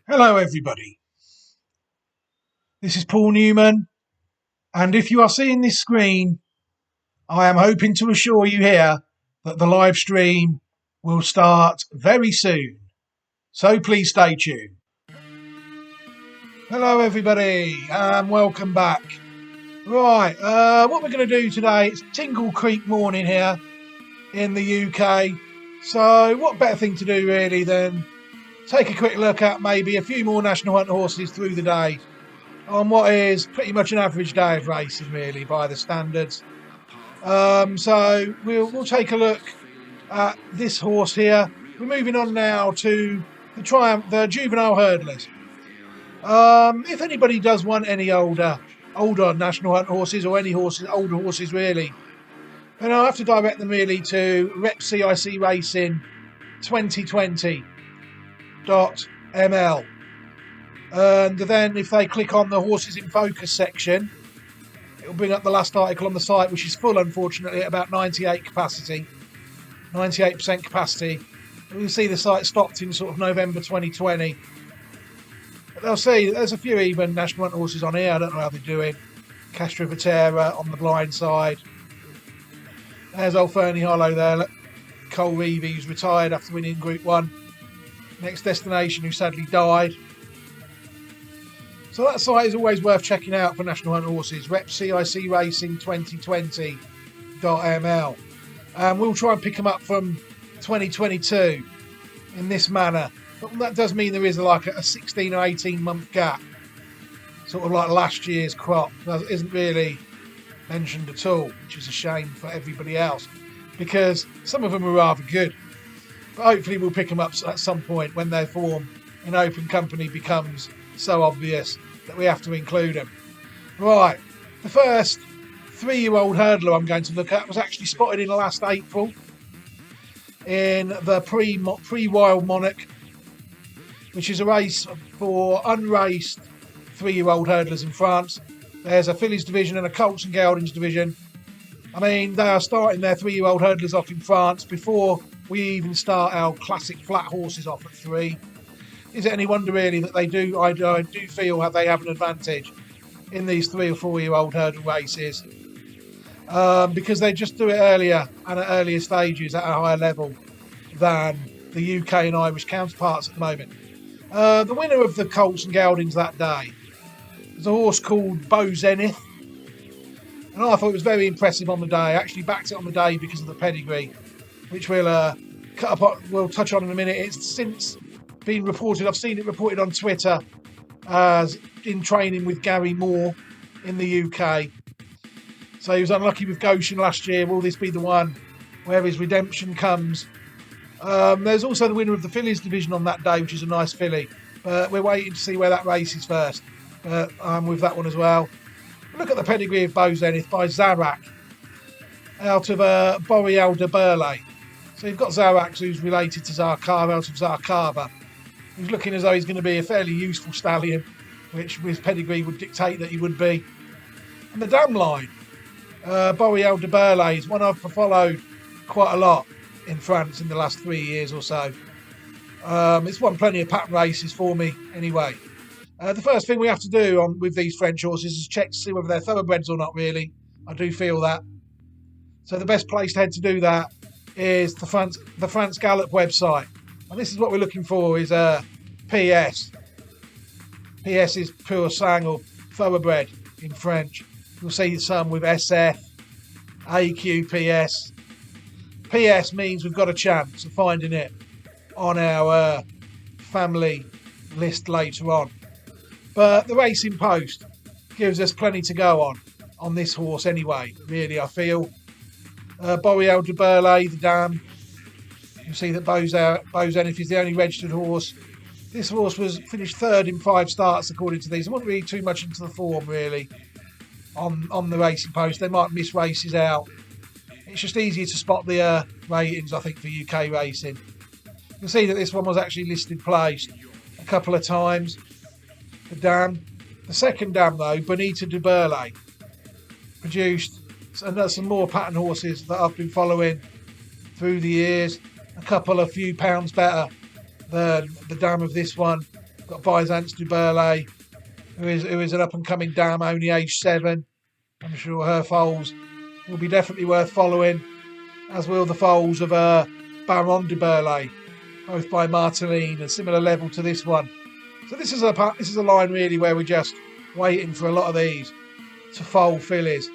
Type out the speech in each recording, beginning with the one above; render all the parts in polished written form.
Hello, everybody. This is Paul Newman, and if you are seeing this screen, I am hoping to assure you here that the live stream will start very soon. So please stay tuned. Hello, everybody, and welcome back. Right, what we're going to do today, it's Tingle Creek morning here in the UK. So what better thing to do really than take a quick look at maybe a few more National Hunt horses through the day on what is pretty much an average day of racing, really, by the standards. So we'll take a look at this horse here. We're moving on now to the juvenile hurdlers. If anybody does want any older National Hunt horses, or any horses, older horses really, then I'll have to direct them really to Rep CIC Racing 2020.ml. And then if they click on the horses in focus section, it'll bring up the last article on the site, which is full, unfortunately, at about 98% capacity. You'll see the site stopped in sort of November 2020. But they'll see there's a few even National Hunt horses on here. I don't know how they're doing. Castro Vatera on the blind side. There's old Fernie Hollow there. Look, Cole Reevy, who's retired after winning Group 1. Next Destination, who sadly died. So that site is always worth checking out for National Hunt horses, Rep CIC Racing 2020.ml. We'll try and pick them up from 2022 in this manner. But that does mean there is like a 16 or 18 month gap, sort of like last year's crop. That isn't really mentioned at all, which is a shame for everybody else, because some of them are rather good. But hopefully we'll pick them up at some point when their form in open company becomes so obvious that we have to include them. Right, the first 3-year-old hurdler I'm going to look at was actually spotted in last April in the pre-Wild Monarch, which is a race for unraced 3-year-old hurdlers in France. There's a fillies division and a colts and geldings division. I mean, they are starting their 3-year-old hurdlers off in France before we even start our classic flat horses off at 3. Is it any wonder really that they do? I do feel that they have an advantage in these 3 or 4-year-old hurdle races, because they just do it earlier and at earlier stages at a higher level than the UK and Irish counterparts at the moment. The winner of the colts and geldings that day was a horse called Bo Zenith, and I thought it was very impressive on the day. I actually backed it on the day because of the pedigree, which we'll touch on in a minute. It's since been reported, I've seen it reported on Twitter as in training with Gary Moore in the UK. So he was unlucky with Goshen last year. Will this be the one where his redemption comes? There's also the winner of the fillies division on that day, which is a nice filly, but we're waiting to see where that races first. I'm with that one as well. Look at the pedigree of Bo Zenith by Zarak out of Boreal de Burle. So you've got Zarak, who's related to Zarkava, out of Zarkava. He's looking as though he's going to be a fairly useful stallion, which his pedigree would dictate that he would be. And the dam line, Boreal de Burle, is one I've followed quite a lot in France in the last 3 years or so. It's won plenty of pattern races for me anyway. The first thing we have to do with these French horses is check to see whether they're thoroughbreds or not, really. I do feel that. So the best place to head to do that is the France Gallup website. And this is what we're looking for, is PS. PS is pur sang, or thoroughbred in French. You'll see some with SF, AQ, PS. PS means we've got a chance of finding it on our family list later on. But the Racing Post gives us plenty to go on this horse anyway, really, I feel. Boreal de Burle, the dam. You'll see that Bo Zenith is the only registered horse. This horse was finished third in 5 starts, according to these. I wouldn't read too much into the form, really, on the Racing Post. They might miss races out. It's just easier to spot the ratings, I think, for UK racing. You can see that this one was actually listed placed a couple of times. The dam. The second dam, though, Bonita de Burle, produced some more pattern horses that I've been following through the years. A few pounds better than the dam of this one. Got Byzance du Burley, who is an up-and-coming dam, only age 7. I'm sure her foals will be definitely worth following, as will the foals of Baron de Burley, both by Marteline, a similar level to this one. So this is a line really where we're just waiting for a lot of these to foal fillies,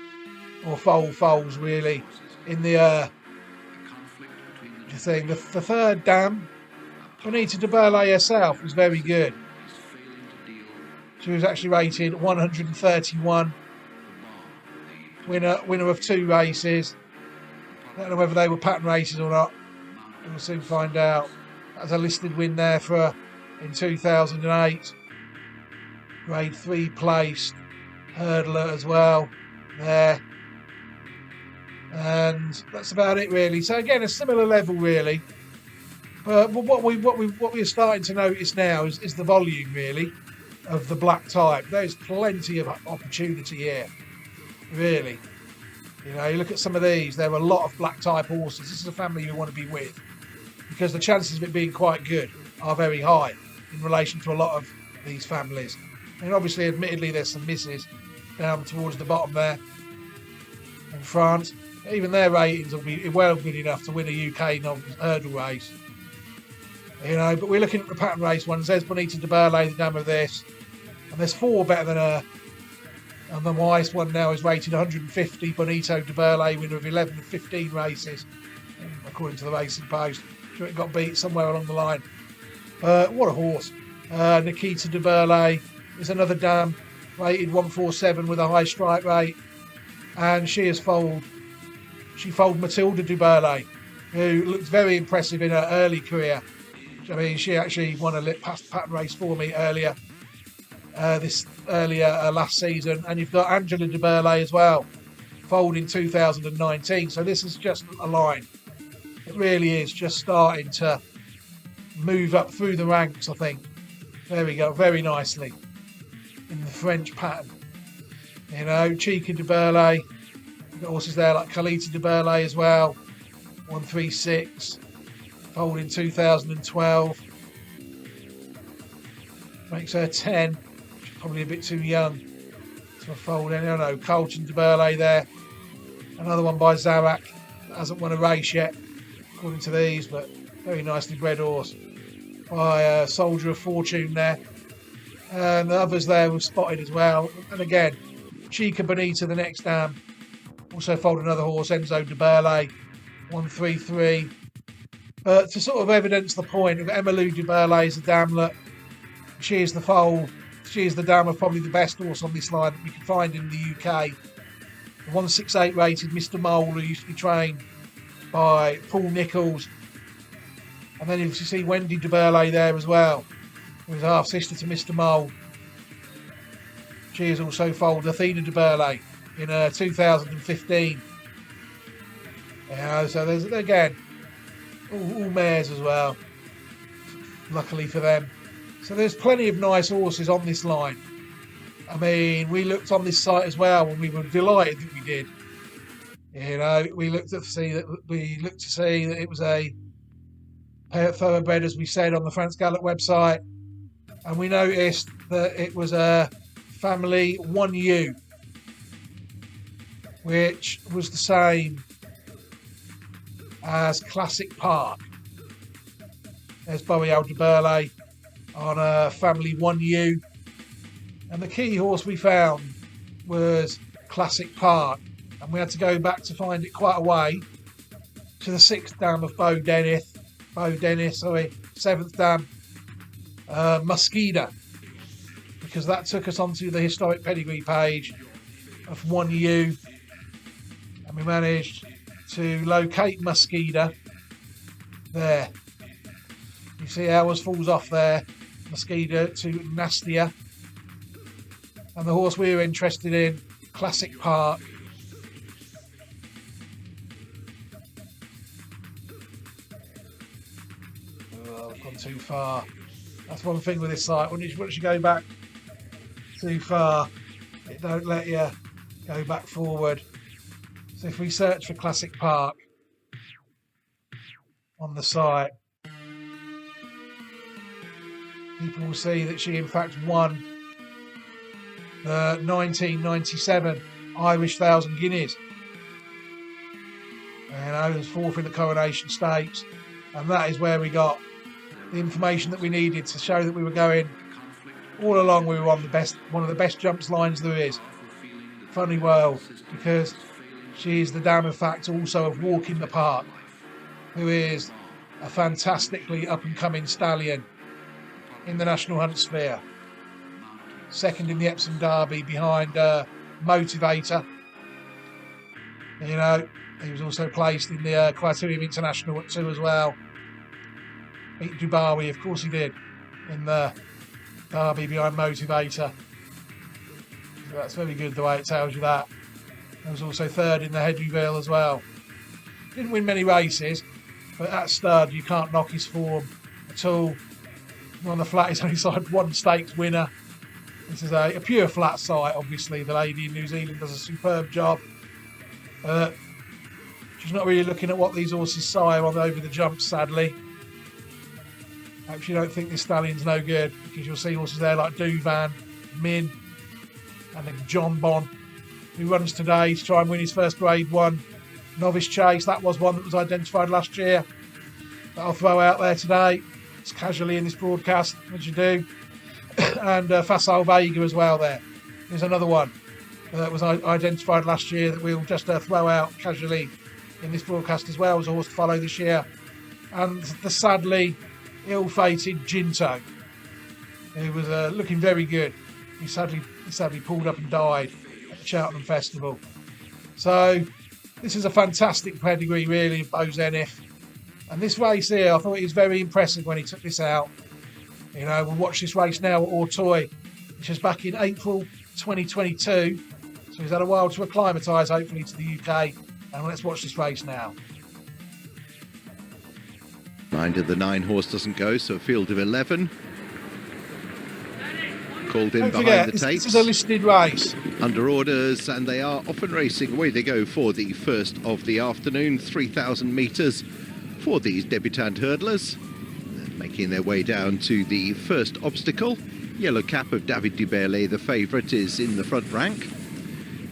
or foal foals really, in the thing. The third dam, Bonita de Burley herself, was very good. She was actually rated 131. Winner of 2 races. I don't know whether they were pattern races or not. We'll soon find out. That was a listed win there for her in 2008. Grade 3 placed. Hurdler as well there. And that's about it really. So again, a similar level really. But what we're starting to notice now is the volume really of the black type. There's plenty of opportunity here, really. You know, you look at some of these, there are a lot of black type horses. This is a family you want to be with because the chances of it being quite good are very high in relation to a lot of these families. And obviously, admittedly, there's some misses down towards the bottom there in France. Even their ratings will be well good enough to win a UK hurdle race. You know, but we're looking at the pattern race ones. There's Bonita de Burley, the dam of this. And there's 4 better than her. And the highest one now is rated 150. Bonito de Burley, winner of 11 of 15 races, according to the Racing Post. I'm sure it got beat somewhere along the line. What a horse. Nikita de Burley is another dam, rated 147 with a high strike rate. And she foaled Matilda de Burley, who looked very impressive in her early career. I mean, she actually won a pattern race for me last season. And you've got Angela de Burley as well, foaled in 2019. So this is just a line. It really is just starting to move up through the ranks, I think. There we go, very nicely in the French pattern. You know, Chica de Burley. You've got horses there like Carlita de Burley as well, 136. Foaled in 2012. Makes her 10. She's probably a bit too young to fold any. I don't know. Colton de Burley there. Another one by Zarak. That hasn't won a race yet, according to these, but very nicely bred horse. By Soldier of Fortune there. And the others there were spotted as well. And again, Chica Bonita, the next dam. Also foaled another horse, Enzo de Burley, 133. To sort of evidence the point of Emmalou de Burley is a dam that she is the foal. She is the dam of probably the best horse on this line that we can find in the UK. The 168 rated Mr. Mole, who used to be trained by Paul Nicholls. And then you see Wendy de Burley there as well, who is half sister to Mr. Mole. She has also foaled Athena de Burley in 2015. So there's again all mares as well, luckily for them. So there's plenty of nice horses on this line. I mean, we looked on this site as well, and we were delighted that we did. You know, we looked to see that it was a thoroughbred, as we said on the France Gallup website, and we noticed that it was a family 1U, which was the same as Classic Park. There's Boreal de Burley on a family 1U. And the key horse we found was Classic Park. And we had to go back to find it quite a way to the 6th dam of Bo Zenith, 7th dam, Muskeeda. Because that took us onto the historic pedigree page of 1U. And we managed to locate Muskeeda there. You see ours falls off there, Muskeeda to Nastia. And the horse we were interested in, Classic Park. Oh, I've gone too far. That's one thing with this site. Once you go back too far, it don't let you go back forward. So if we search for Classic Park on the site, people will see that she in fact won the 1997 Irish 1,000 Guineas. It was fourth in the Coronation Stakes, and that is where we got the information that we needed to show that we were going. All along we were on one of the best jumps lines there is. Funny world, because she is the dam of fact also of Walk in the Park, who is a fantastically up-and-coming stallion in the National Hunt Sphere. Second in the Epsom Derby behind Motivator. He was also placed in the Criterium International at 2 as well. Beat Dubawi, of course he did, in the Derby behind Motivator. So that's very good the way it tells you that. He was also third in the Hedryville as well. Didn't win many races, but that stud, you can't knock his form at all. On the flat, he's only side one stakes winner. This is a pure flat site, obviously. The lady in New Zealand does a superb job. She's not really looking at what these horses sire on over the jumps, sadly. Perhaps you don't think this stallion's no good, because you'll see horses there like Duvan, Min, and then John Bon, who runs today to try and win his first Grade 1 Novice Chase. That was one that was identified last year that I'll throw out there today. It's casually in this broadcast, as you do. And Facile Vega as well there. There's another one that was identified last year that we'll just throw out casually in this broadcast as well as a horse to follow this year. And the sadly ill-fated Ginto, who was looking very good. He sadly pulled up and died at the Cheltenham Festival. So this is a fantastic pedigree really of Bo Zenith. And this race here, I thought it was very impressive when he took this out. We'll watch this race now at Auteuil, which is back in April 2022. So he's had a while to acclimatise, hopefully, to the UK. And let's watch this race now. Mind of the 9 horse doesn't go, so a field of 11. Called in behind the tapes. This is a listed race. Under orders, and they are off and racing. Away they go for the first of the afternoon, 3,000 metres for these debutant hurdlers. Making their way down to the first obstacle. Yellow cap of David Duberlet, the favourite, is in the front rank.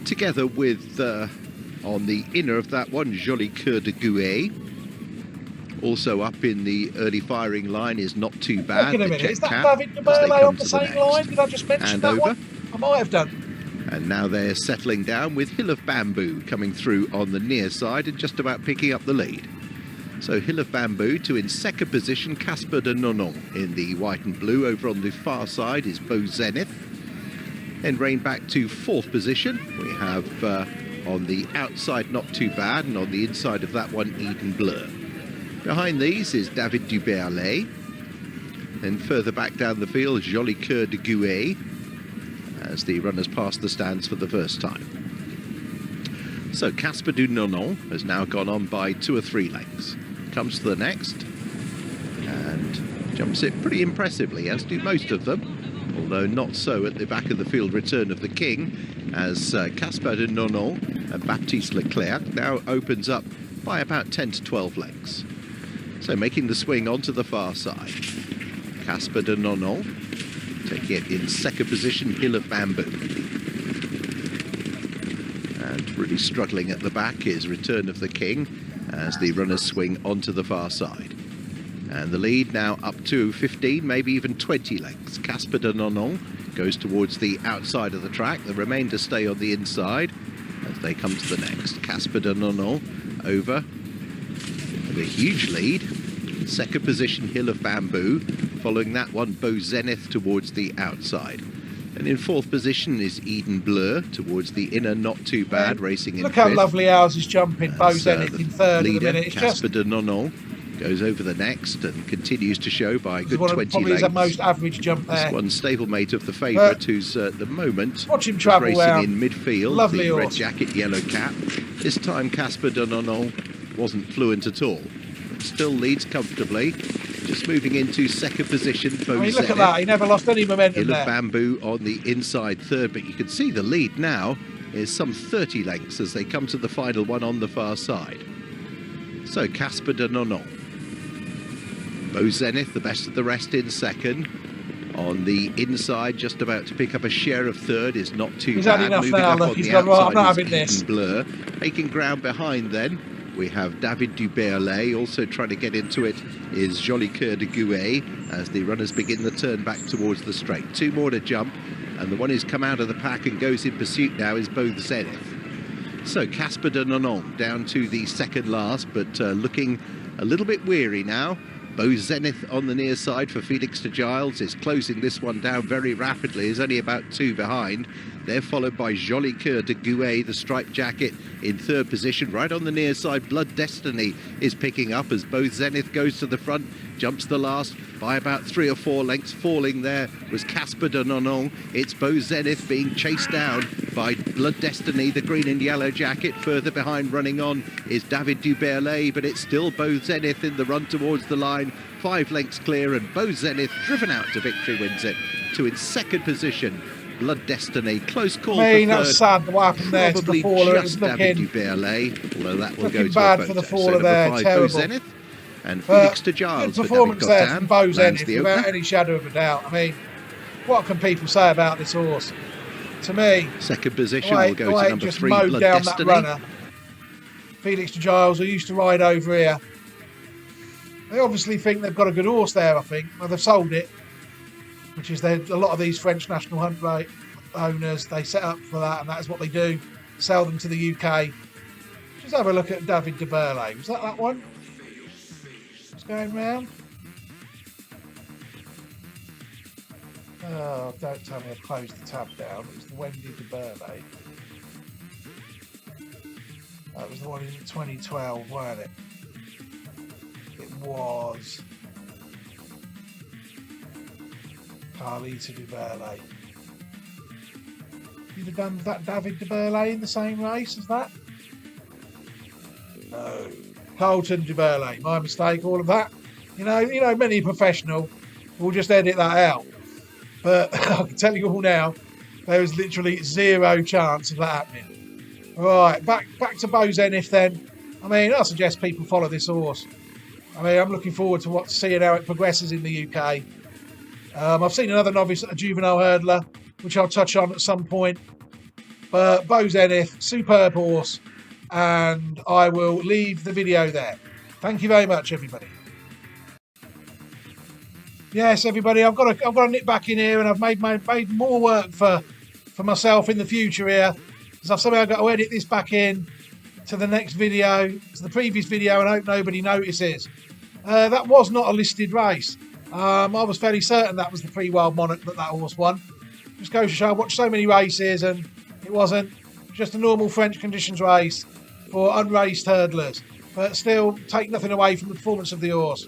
Together with, on the inner of that one, Joli Coeur de Gouet. Also up in the early firing line is Not Too Bad. Wait a minute, is that David Duberlet on the same line? Did I just mention that one? I might have done. And now they're settling down with Hill of Bamboo coming through on the near side and just about picking up the lead. So Hill of Bamboo to in second position, Casper de Nonon in the white and blue. Over on the far side is Bo Zenith. Then rein back to fourth position. We have on the outside Not Too Bad, and on the inside of that one Eden Bleu. Behind these is David Duberlet. Then further back down the field, Joli Coeur de Gouet, as the runners pass the stands for the first time. So Casper de Nonon has now gone on by 2 or 3 lengths. Comes to the next and jumps it pretty impressively, as do most of them, although not so at the back of the field Return of the King, as Casper de Nonon and Baptiste Leclerc now opens up by about 10 to 12 lengths. So making the swing onto the far side, Casper de Nonon, taking it in second position, Hill of Bamboo. And really struggling at the back is Return of the King, as the runners swing onto the far side. And the lead now up to 15, maybe even 20 lengths. Casper de Nonon goes towards the outside of the track. The remainder stay on the inside as they come to the next. Casper de Nonon over with a huge lead. Second position, Hill of Bamboo. Following that one, Bo Zenith towards the outside. And in fourth position is Eden Bleu towards the inner, Not Too Bad, racing in Look fifth. How lovely ours is jumping. Bo Zenith in third at the minute. It's Casper de Nonon goes over the next and continues to show by a good 20 lengths. Probably the most average jump there. This one stablemate of the favourite, who's at the moment watch him travel racing around. in midfield. Lovely the horse. red jacket, yellow cap. This time Casper de Nonon wasn't fluent at all, but still leads comfortably. Just moving into second position, Bo Zenith. Look at that, he never lost any momentum Hill there. of Bamboo on the inside third, but you can see the lead now is some 30 lengths as they come to the final one on the far side. So Casper de Nonon. Bo Zenith, the best of the rest, in second. On the inside, just about to pick up a share of third, is not too He's bad. had enough Moving now, up look, on he's the gone, right, I'm not outside having is this. Eden Blur. Making ground behind then, we have David Duberlet. Also trying to get into it is Joli Coeur de Gouet as the runners begin the turn back towards the straight. 2 more to jump, and the one who's come out of the pack and goes in pursuit now is Bo Zenith. So Casper de Nonon down to the second last, but looking a little bit weary now. Bo Zenith on the near side for Felix de Giles is closing this one down very rapidly. Is only about 2 behind. They're followed by Joli Coeur de Gouet, the striped jacket, in third position. Right on the near side, Blood Destiny is picking up as Bo Zenith goes to the front, jumps the last by about 3 or 4 lengths. Falling there was Casper de Nonon. It's Bo Zenith being chased down by Blood Destiny, the green and yellow jacket. Further behind, running on, is David Duberlet, but it's still Bo Zenith in the run towards the line. 5 lengths clear, and Bo Zenith, driven out to victory, wins it. To in second position, Blood Destiny. Close call for third. That's sad what happened there to the faller. It was David looking Duberlet, although that will go to bad a for the photo. faller So there, number 5, terrible. Bo Zenith, and Felix de Giles good for performance David there from Gautin Bo lands Zenith, the without opener. any shadow of a doubt. I mean, what can people say about this horse? To me, Second position the will go way to it number just 3, mowed Blood down Destiny. that runner. Felix de Giles, who used to ride over here. They obviously think they've got a good horse there, I think. Well, they've sold it, which is a lot of these French National Hunt rate owners, they set up for that, and that is what they do, sell them to the UK. Just have a look at David Duberlet. Was that one? What's going round? Oh, don't tell me I've closed the tab down. It was the Wendy Duberlet. That was the one in 2012, wasn't it? It was Carlita Duberlet. You'd have done that David Duberlet in the same race as that? No. Colton Duberlet, my mistake, all of that. You know, many professional will just edit that out. But I can tell you all now, there is literally 0 chance of that happening. Right, back to Bo Zenith then. I mean, I suggest people follow this horse. I mean, I'm looking forward to seeing how it progresses in the UK. I've seen another novice, a juvenile hurdler, which I'll touch on at some point. But Bo Zenith, superb horse, and I will leave the video there. Thank you very much, everybody. Yes, everybody, I've got to nip back in here, and I've made more work for myself in the future here, because I've somehow got to edit this back in to the next video, to the previous video, and I hope nobody notices. That was not a listed race. I was fairly certain that was the Pre-Wild Monarch that horse won. Just goes to show I watched so many races, and it wasn't. Just a normal French conditions race for unraced hurdlers. But still, take nothing away from the performance of the horse.